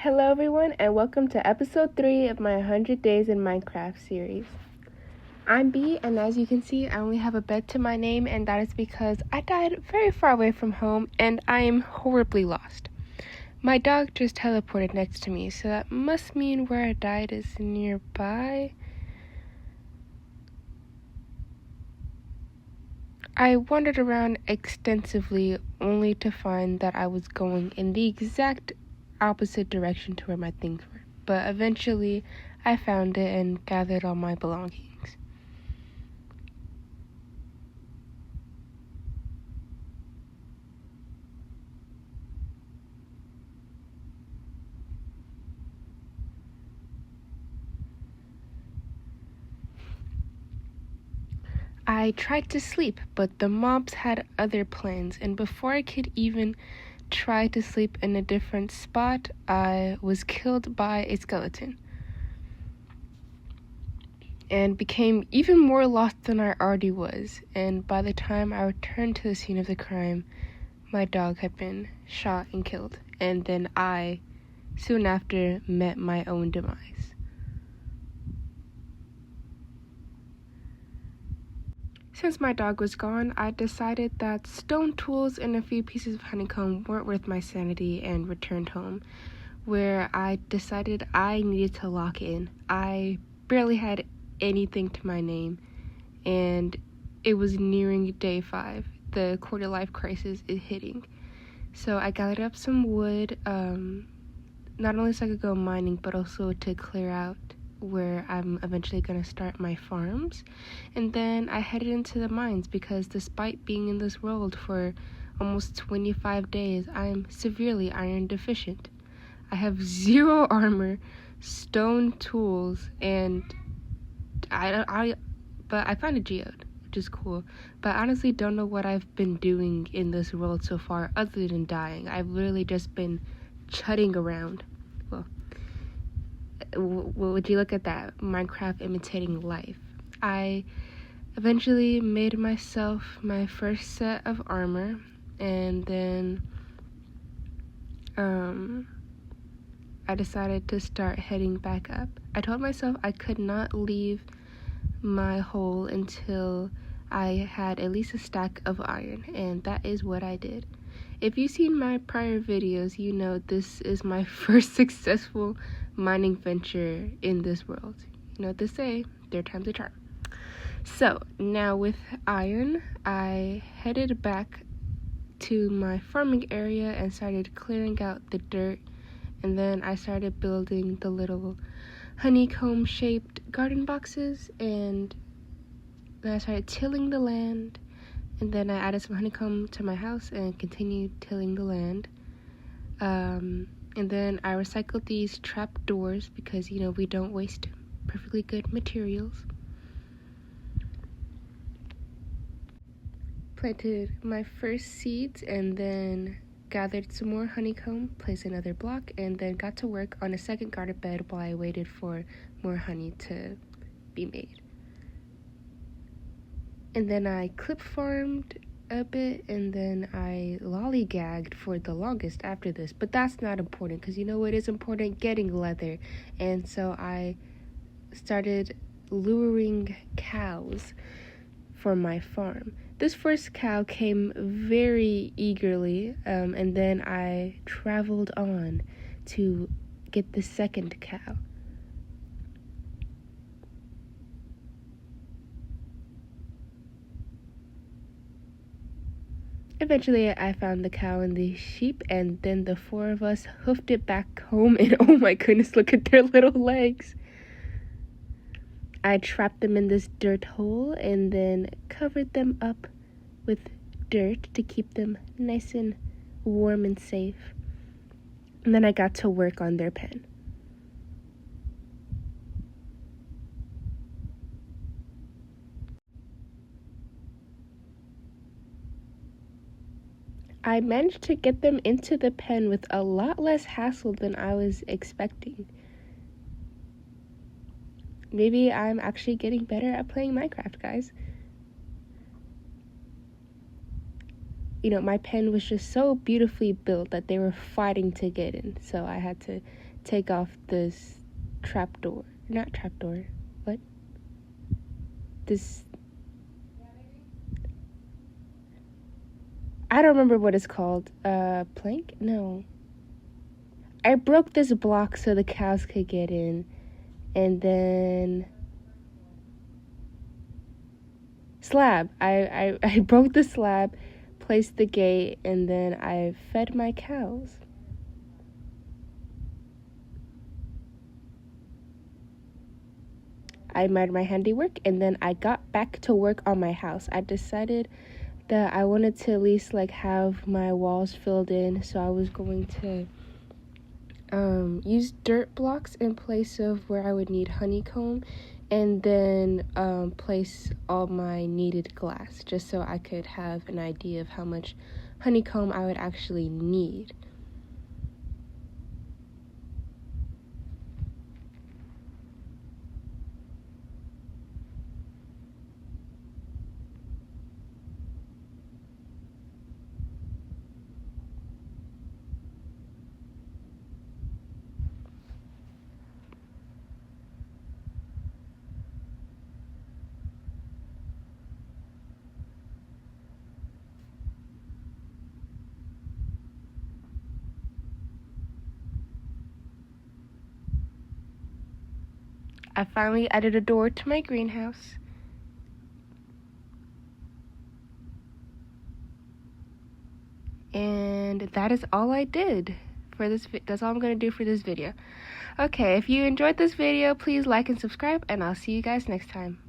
Hello everyone and welcome to episode 3 of my 100 Days in Minecraft series. I'm B, and as you can see I only have a bed to my name, and that is because I died very far away from home and I am horribly lost. My dog just teleported next to me, so that must mean where I died is nearby. I wandered around extensively only to find that I was going in the exact opposite direction to where my things were. But eventually I found it and gathered all my belongings. I tried to sleep, but the mobs had other plans, and before I could even try to sleep in a different spot, I was killed by a skeleton and became even more lost than I already was. And by the time I returned to the scene of the crime, my dog had been shot and killed, and then I soon after met my own demise. Since my dog was gone, I decided that stone tools and a few pieces of honeycomb weren't worth my sanity and returned home, where I decided I needed to lock in. I barely had anything to my name, and it was nearing day 5. The quarter life crisis is hitting. So I gathered up some wood, not only so I could go mining, but also to clear out where I'm eventually going to start my farms. And then I headed into the mines because despite being in this world for almost 25 days, I am severely iron deficient. I have 0 armor, stone tools, and but I found a geode, which is cool. But I honestly don't know what I've been doing in this world so far other than dying. I've literally just been chutting around. Would you look at that? Minecraft imitating life. I eventually made myself my first set of armor, and then I decided to start heading back up. I told myself I could not leave my hole until I had at least a stack of iron, and that is what I did. If you've seen my prior videos, you know this is my first successful mining venture in this world. You know what they say, third time's a charm. So now with iron, I headed back to my farming area and started clearing out the dirt, and then I started building the little honeycomb shaped garden boxes, and then I started tilling the land, and then I added some honeycomb to my house and continued tilling the land. And then I recycled these trap doors because, you know, we don't waste perfectly good materials. Planted my first seeds and then gathered some more honeycomb, placed another block, and then got to work on a second garden bed while I waited for more honey to be made. And then I clip farmed a bit, and then I lollygagged for the longest after this. But that's not important, because you know what is important? Getting leather. And so I started luring cows for my farm. This first cow came very eagerly, and then I traveled on to get the second cow. Eventually, I found the cow and the sheep, and then the 4 of us hoofed it back home, and oh my goodness, look at their little legs. I trapped them in this dirt hole and then covered them up with dirt to keep them nice and warm and safe. And then I got to work on their pen. I managed to get them into the pen with a lot less hassle than I was expecting. Maybe I'm actually getting better at playing Minecraft, guys. my pen was just so beautifully built that they were fighting to get in. So I had to take off this trapdoor. Not trapdoor. What? This. I don't remember what it's called. Plank? No. I broke this block so the cows could get in. And then. Slab. I broke the slab, placed the gate, and then I fed my cows. I made my handiwork, and then I got back to work on my house. I decided that I wanted to at least have my walls filled in, so I was going to use dirt blocks in place of where I would need honeycomb, and then place all my needed glass, just so I could have an idea of how much honeycomb I would actually need. I finally added a door to my greenhouse. And that is all I did for this. That's all I'm going to do for this video. Okay, if you enjoyed this video, please like and subscribe, and I'll see you guys next time.